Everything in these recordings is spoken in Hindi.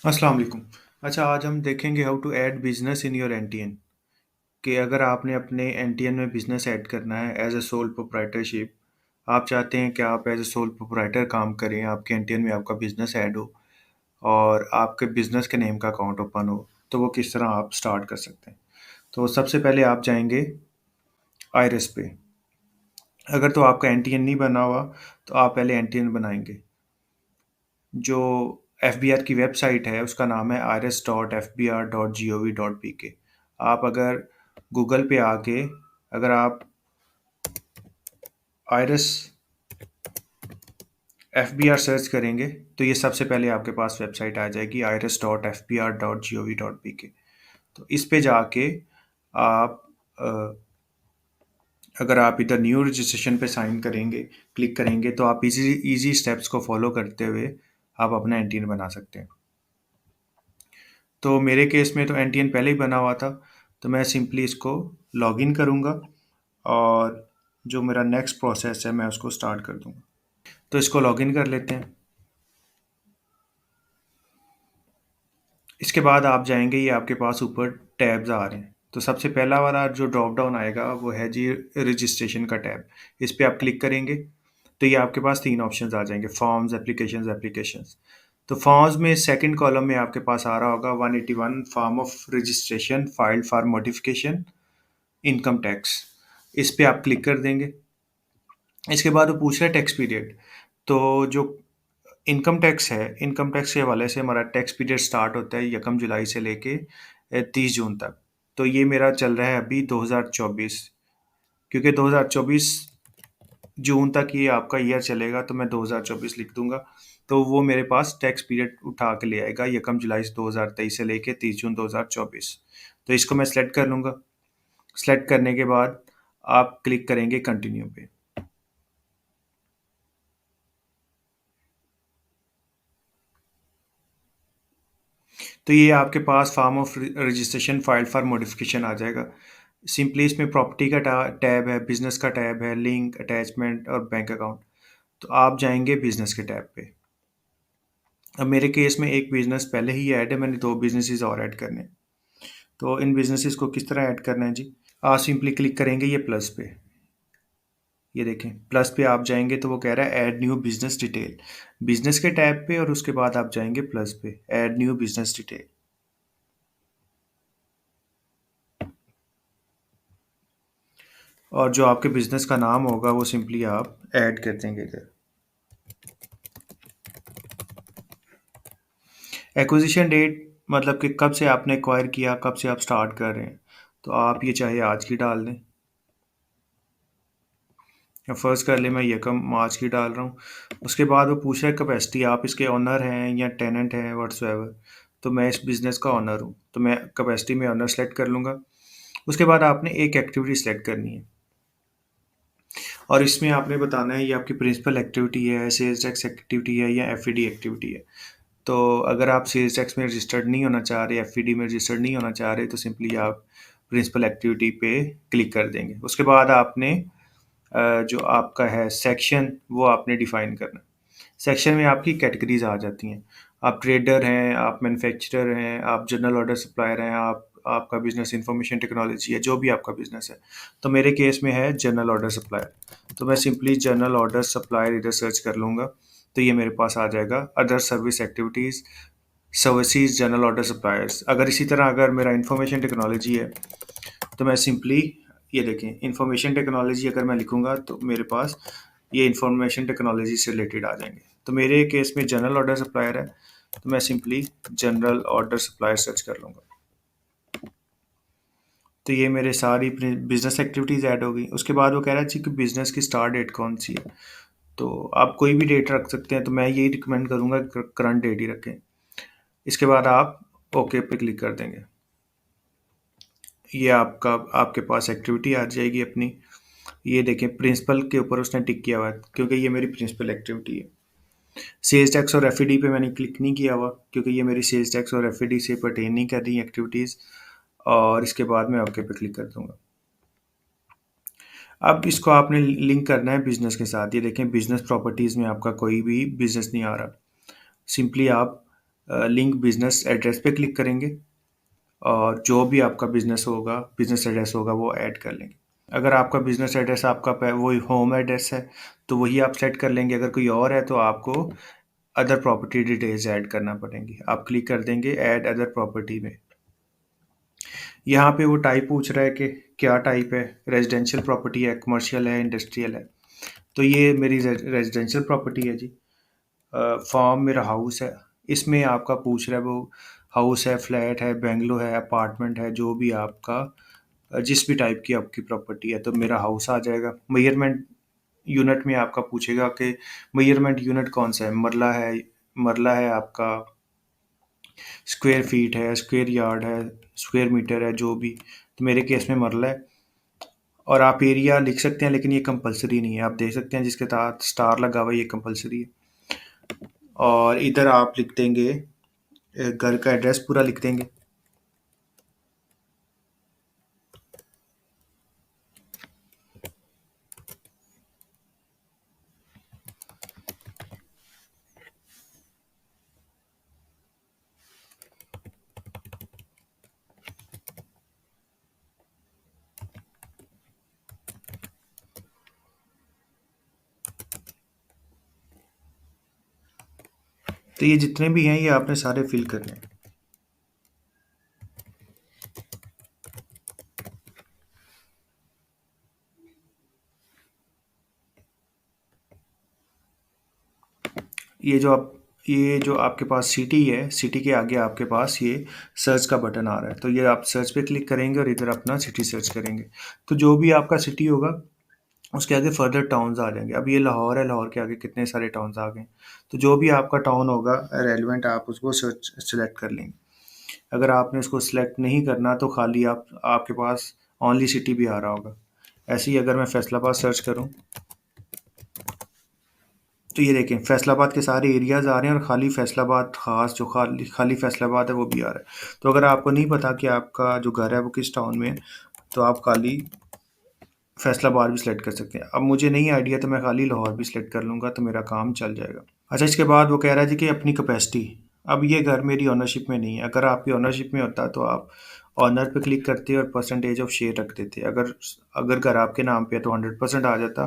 अस्सलाम वालेकुम। अच्छा, आज हम देखेंगे how to add business in your NTN कि अगर आपने अपने एनटीएन में बिज़नेस ऐड करना है एज़ अ सोल प्रोप्राइटरशिप, आप चाहते हैं कि आप एज़ अ सोल प्रोप्राइटर काम करें, आपके एनटीएन में आपका बिज़नेस ऐड हो और आपके बिज़नेस के नेम का अकाउंट ओपन हो, तो वो किस तरह आप स्टार्ट कर सकते हैं। तो सबसे पहले आप जाएँगे आइरिस पे। अगर तो आपका एनटीएन नहीं बना हुआ, तो आप पहले एनटीएन बनाएँगे। जो एफबीआर की वेबसाइट है उसका नाम है iris.fbr.gov.pk। आप अगर गूगल पे आके अगर आप आइरिस एफबीआर सर्च करेंगे तो ये सबसे पहले आपके पास वेबसाइट आ जाएगी iris.fbr.gov.pk। तो इस पे जाके आप अगर आप इधर न्यू रजिस्ट्रेशन पे साइन करेंगे, क्लिक करेंगे, तो आप इजी इजी स्टेप्स को फॉलो करते हुए आप अपना एनटीएन बना सकते हैं। तो मेरे केस में तो एनटीएन पहले ही बना हुआ था, तो मैं सिंपली इसको लॉगिन करूँगा और जो मेरा नेक्स्ट प्रोसेस है मैं उसको स्टार्ट कर दूँगा। तो इसको लॉगिन कर लेते हैं। इसके बाद आप जाएँगे, ये आपके पास ऊपर टैब्स आ रहे हैं। तो सबसे पहला वाला जो ड्रॉप डाउन आएगा वो है जी रजिस्ट्रेशन का टैब। इस पे आप क्लिक करेंगे तो ये आपके पास 3 ऑप्शंस आ जाएँगे, फॉर्म्स, एप्लीकेशंस, एप्लीकेशंस। तो फॉर्म्स में सेकंड कॉलम में आपके पास आ रहा होगा 181 form of registration filed for modification income tax. इस पे आप क्लिक कर देंगे। इसके बाद वो पूछ रहा है टैक्स पीरियड। तो जो इनकम टैक्स है, इनकम टैक्स के हवाले से हमारा टैक्स पीरियड स्टार्ट होता है 1 जुलाई से लेके 30 जून तक। तो ये मेरा चल रहा है अभी 2024, क्योंकि 2024 जून तक ये आपका ईयर चलेगा तो मैं 2024 लिख दूँगा। तो वो मेरे पास टैक्स पीरियड उठा के ले आएगा 1 जुलाई से 2023 से लेके 30 जून 2024। तो इसको मैं सेलेक्ट कर लूँगा। सेलेक्ट करने के बाद आप क्लिक करेंगे कंटिन्यू पे। तो ये आपके पास form of registration file for modification आ जाएगा। सिंपली इसमें प्रॉपर्टी का टैब है, बिजनेस का टैब है, लिंक, अटैचमेंट और बैंक अकाउंट। तो आप जाएंगे बिजनेस के टैब पे। अब मेरे केस में एक बिजनेस पहले ही ऐड है, मैंने 2 बिजनेसेस और ऐड करने हैं। तो इन बिजनेसेस को किस तरह ऐड करना है जी? आप सिंपली क्लिक करेंगे ये प्लस पे। ये देखें प्लस पे आप जाएंगे तो वो कह रहा है add new business detail. Business के टैब पे और उसके बाद आप जाएंगे प्लस पे, ऐड न्यू बिजनेस डिटेल। और जो आपके बिज़नेस का नाम होगा वो सिंपली आप ऐड कर देंगे इधर। एक्विजिशन डेट मतलब कि कब से आपने एक्वायर किया, कब से आप स्टार्ट कर रहे हैं। तो आप ये चाहे आज की डाल दें या फर्स्ट कर लें, मैं यकम मार्च की डाल रहा हूँ। उसके बाद वो पूछ रहा है कैपेसिटी, आप इसके ओनर हैं या टेनेंट हैं व्हाट्सएवर। तो मैं इस बिज़नेस का ओनर हूँ, तो मैं कैपेसिटी में ओनर सेलेक्ट कर लूँगा। उसके बाद आपने एक एक्टिविटी सेलेक्ट करनी है और इसमें आपने बताना है ये आपकी प्रिंसिपल एक्टिविटी है, सेल्स टैक्स एक्टिविटी है या एफईडी एक्टिविटी है। तो अगर आप सेल्स टैक्स में रजिस्टर्ड नहीं होना चाह रहे, एफईडी में रजिस्टर्ड नहीं होना चाह रहे, तो सिंपली आप प्रिंसिपल एक्टिविटी पे क्लिक कर देंगे। उसके बाद आपने जो आपका है सेक्शन वो आपने डिफाइन करना। सेक्शन में आपकी कैटेगरीज आ जाती हैं। आप ट्रेडर हैं, आप मैन्युफैक्चरर हैं, आप जनरल ऑर्डर सप्लायर हैं, आप आपका बिजनेस इंफॉर्मेशन टेक्नोलॉजी है, जो भी आपका बिजनेस है। तो मेरे केस में है जनरल ऑर्डर सप्लायर। तो मैं सिंपली जनरल ऑर्डर सप्लायर इधर सर्च कर लूँगा। तो ये मेरे पास आ जाएगा other service activities services general order suppliers. अगर इसी तरह अगर मेरा इंफॉर्मेशन टेक्नोलॉजी है तो मैं सिंपली ये देखें इंफॉर्मेशन टेक्नोलॉजी अगर मैं लिखूंगा तो मेरे पास ये इंफॉर्मेशन टेक्नोलॉजी से रिलेटेड आ जाएंगे। तो मेरे केस में जनरल ऑर्डर सप्लायर है, तो मैं simply general order supplier search कर लूँगा। तो ये मेरे सारी बिजनेस एक्टिविटीज़ ऐड हो गई। उसके बाद वो कह रहा है जी कि बिजनेस की स्टार्ट डेट कौन सी है। तो आप कोई भी डेट रख सकते हैं, तो मैं यही रिकमेंड करूँगा करंट डेट ही रखें। इसके बाद आप ओके पे क्लिक कर देंगे। ये आपका आपके पास एक्टिविटी आ जाएगी अपनी। ये देखें प्रिंसिपल के ऊपर उसने टिक किया हुआ है क्योंकि ये मेरी प्रिंसिपल एक्टिविटी है। सेल्स टैक्स और एफईडी पे मैंने क्लिक नहीं किया हुआ क्योंकि ये मेरी सेल्स टैक्स और एफईडी से पर्टेन नहीं कर रही एक्टिविटीज़। और इसके बाद मैं ओके पे क्लिक कर दूंगा। अब इसको आपने लिंक करना है बिजनेस के साथ। ये देखें बिजनेस प्रॉपर्टीज़ में आपका कोई भी बिजनेस नहीं आ रहा। सिंपली आप लिंक बिज़नेस एड्रेस पे क्लिक करेंगे और जो भी आपका बिज़नेस एड्रेस होगा वो ऐड कर लेंगे। अगर आपका बिज़नेस एड्रेस आपका वही होम एड्रेस है तो वही आप सेट कर लेंगे। अगर कोई और है तो आपको अदर प्रॉपर्टी डिटेल्स ऐड करना पड़ेंगी। आप क्लिक कर देंगे ऐड अदर प्रॉपर्टी में। यहाँ पे वो टाइप पूछ रहा है कि क्या टाइप है, रेजिडेंशियल प्रॉपर्टी है, कमर्शियल है, इंडस्ट्रियल है। तो ये मेरी रेजिडेंशियल प्रॉपर्टी है जी। फॉर्म मेरा हाउस है। इसमें आपका पूछ रहा है वो हाउस है, फ्लैट है, बंगलो है, अपार्टमेंट है, जो भी आपका जिस भी टाइप की आपकी प्रॉपर्टी है तो मेरा हाउस आ जाएगा। मेजरमेंट यूनिट में आपका पूछेगा कि मेजरमेंट यूनिट कौन सा है, मरला है आपका, स्क्वायर फीट है, स्क्वायर यार्ड है, स्क्वायर मीटर है, जो भी। तो मेरे केस में मरला है। और आप एरिया लिख सकते हैं लेकिन ये कंपलसरी नहीं है। आप देख सकते हैं जिसके साथ स्टार लगा हुआ है ये कंपलसरी है। और इधर आप लिख देंगे घर का एड्रेस पूरा लिख देंगे। तो ये जितने भी हैं ये आपने सारे फिल करने हैं। ये जो आपके पास सिटी है, सिटी के आगे आपके पास ये सर्च का बटन आ रहा है। तो ये आप सर्च पे क्लिक करेंगे और इधर अपना सिटी सर्च करेंगे। तो जो भी आपका सिटी होगा उसके आगे फर्दर टाउन्स आ जाएंगे। अब ये लाहौर है, लाहौर के आगे कितने सारे टाउन्स आ गए। तो जो भी आपका टाउन होगा रेलिवेंट आप उसको सर्च सेलेक्ट कर लेंगे। अगर आपने उसको सिलेक्ट नहीं करना तो खाली आपके पास ओनली सिटी भी आ रहा होगा। ऐसे ही अगर मैं फैसलाबाद सर्च करूं तो ये देखें फैसलाबाद के सारे एरियाज़ आ रहे हैं और खाली फैसलाबाद ख़ास जो खाली खाली फैसलाबाद है वो भी आ रहा है। तो अगर आपको नहीं पता कि आपका जो घर है वो किस टाउन में है तो आप खाली फैसलाबाद भी सिलेक्ट कर सकते हैं। अब मुझे नहीं आइडिया तो मैं खाली लाहौर भी सिलेक्ट कर लूँगा तो मेरा काम चल जाएगा। अच्छा, इसके बाद वो कह रहा है जी कि अपनी कैपेसिटी। अब ये घर मेरी ओनरशिप में नहीं है। अगर आपकी ओनरशिप में होता तो आप ऑनर पे क्लिक करते और परसेंटेज ऑफ शेयर रख देते। अगर अगर घर आपके नाम पे है तो 100% आ जाता।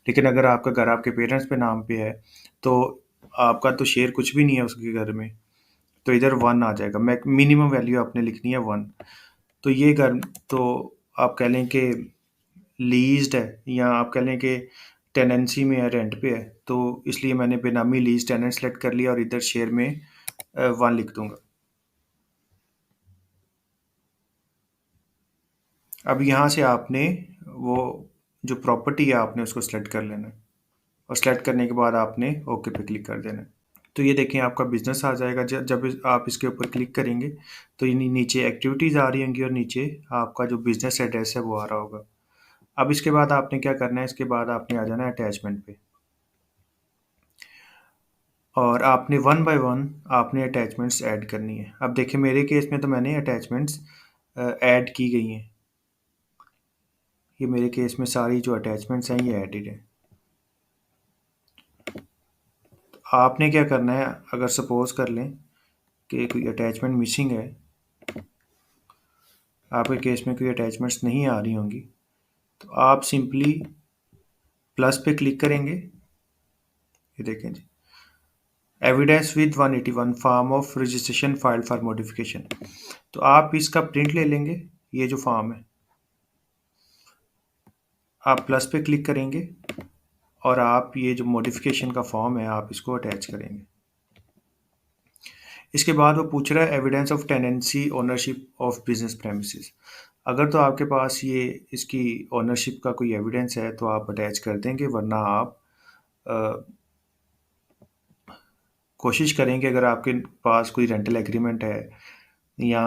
लेकिन अगर आपका घर आपके पेरेंट्स पे नाम पे है तो आपका तो शेयर कुछ भी नहीं है उसके घर में। तो इधर 1 आ जाएगा। मिनिमम वैल्यू आपने लिखनी है 1। तो ये घर तो आप कह लें कि लीज़्ड है या आप कह लें कि टेनेंसी में है, रेंट पे है। तो इसलिए मैंने बेनामी लीज़ टेनेंट सेलेक्ट कर लिया और इधर शेयर में 1 लिख दूँगा। अब यहाँ से आपने वो जो प्रॉपर्टी है आपने उसको सेलेक्ट कर लेना है और सेलेक्ट करने के बाद आपने ओके पे क्लिक कर देना है। तो ये देखें आपका बिज़नेस आ जाएगा। जब आप इसके ऊपर क्लिक करेंगे तो ये नीचे एक्टिविटीज़ आ रही होंगी और नीचे आपका जो बिज़नेस एड्रेस है वो आ रहा होगा। अब इसके बाद आपने क्या करना है, इसके बाद आपने आ जाना है अटैचमेंट पे और आपने 1 बाय 1 आपने अटैचमेंट्स ऐड करनी है। अब देखिए मेरे केस में तो मैंने अटैचमेंट्स ऐड की गई हैं। ये मेरे केस में सारी जो अटैचमेंट्स हैं ये एडिड हैं। आपने क्या करना है, अगर सपोज़ कर लें कि कोई अटैचमेंट मिसिंग है, आपके केस में कोई अटैचमेंट्स नहीं आ रही होंगी, तो आप सिंपली प्लस पे क्लिक करेंगे। ये देखें जी, evidence with 181 form of registration file for modification. तो आप इसका प्रिंट ले लेंगे। ये जो फॉर्म है आप प्लस पे क्लिक करेंगे और आप ये जो मॉडिफिकेशन का फॉर्म है आप इसको अटैच करेंगे। इसके बाद वो पूछ रहा है evidence of tenancy ownership of business premises. अगर तो आपके पास ये इसकी ओनरशिप का कोई एविडेंस है तो आप अटैच कर देंगे, वरना आप अ, कोशिश करेंगे अगर आपके पास कोई रेंटल एग्रीमेंट है या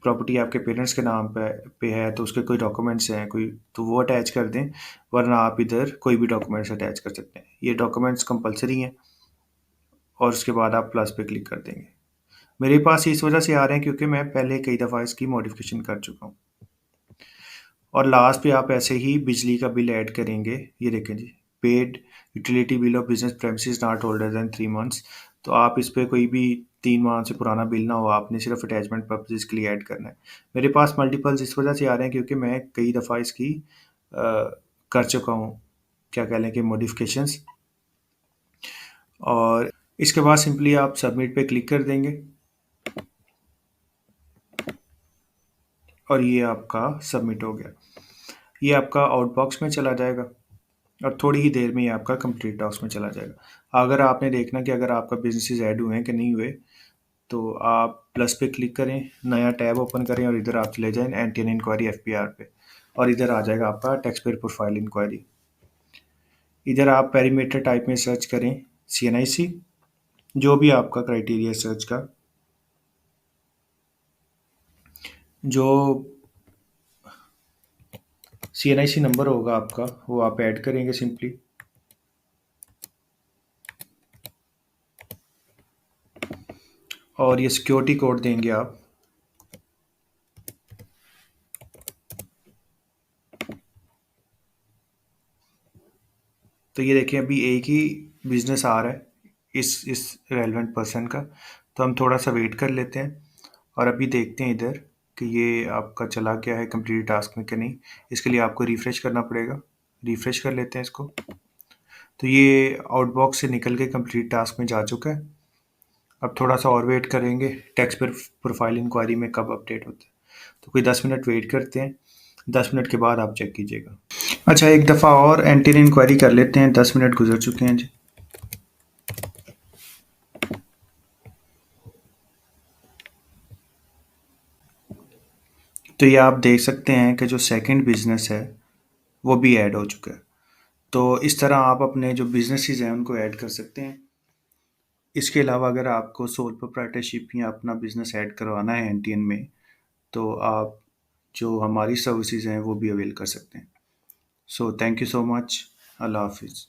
प्रॉपर्टी आपके पेरेंट्स के नाम पे है तो उसके कोई डॉक्यूमेंट्स हैं कोई, तो वो अटैच कर दें। वरना आप इधर कोई भी डॉक्यूमेंट्स अटैच कर सकते हैं। ये डॉक्यूमेंट्स कंपलसरी हैं और उसके बाद आप प्लस पे क्लिक कर देंगे। मेरे पास इस वजह से आ रहे हैं क्योंकि मैं पहले कई दफ़ा इसकी मॉडिफिकेशन कर चुका हूँ। और लास्ट पे आप ऐसे ही बिजली का बिल ऐड करेंगे। ये देखें जी, paid utility bill of business premises not older than 3 months. तो आप इस पे कोई भी 3 माह से पुराना बिल ना हो, आपने सिर्फ़ अटैचमेंट पर्पसेज़ के लिए ऐड करना है। मेरे पास मल्टीपल्स इस वजह से आ रहे हैं क्योंकि मैं कई दफ़ा इसकी कर चुका हूँ, क्या कह लें कि मॉडिफ़िकेशंस। और इसके बाद सिंपली आप सबमिट पे क्लिक कर देंगे और ये आपका सबमिट हो गया। ये आपका आउटबॉक्स में चला जाएगा और थोड़ी ही देर में ये आपका कंप्लीट टॉक्स में चला जाएगा। अगर आपने देखना कि अगर आपका बिज़नेसेस ऐड हुए हैं कि नहीं हुए, तो आप प्लस पे क्लिक करें, नया टैब ओपन करें और इधर आप चले जाएँ एंटी इंक्वायरी एफपीआर पे और इधर आ जाएगा आपका टैक्स पेयर प्रोफाइल इंक्वायरी। इधर आप पैरामीटर टाइप में सर्च करें सीएनआईसी, जो भी आपका क्राइटेरिया सर्च का, जो सीएनआईसी नंबर होगा आपका वो आप ऐड करेंगे सिंपली। और ये सिक्योरिटी कोड देंगे आप। तो ये देखिए अभी एक ही बिज़नेस आ रहा है इस रेलेवेंट पर्सन का, तो हम थोड़ा सा वेट कर लेते हैं और अभी देखते हैं इधर कि ये आपका चला गया है कंप्लीट टास्क में कि नहीं। इसके लिए आपको रिफ़्रेश करना पड़ेगा। रिफ़्रेश कर लेते हैं इसको। तो ये आउटबॉक्स से निकल के कंप्लीट टास्क में जा चुका है। अब थोड़ा सा और वेट करेंगे, टैक्स पर प्रोफाइल इंक्वायरी में कब अपडेट होता है। तो कोई 10 मिनट वेट करते हैं, 10 मिनट के बाद आप चेक कीजिएगा। अच्छा, एक दफ़ा और एंटी इंक्वायरी कर लेते हैं, 10 मिनट गुजर चुके हैं जी। तो ये आप देख सकते हैं कि जो सेकंड बिज़नेस है वो भी ऐड हो चुका है। तो इस तरह आप अपने जो बिज़नेसेस हैं उनको ऐड कर सकते हैं। इसके अलावा अगर आपको सोल प्रोप्राइटरशिप या अपना बिज़नेस ऐड करवाना है एनटीएन में, तो आप जो हमारी सर्विसेज हैं वो भी अवेल कर सकते हैं। So thank you so much. अल्लाह हाफ़िज़।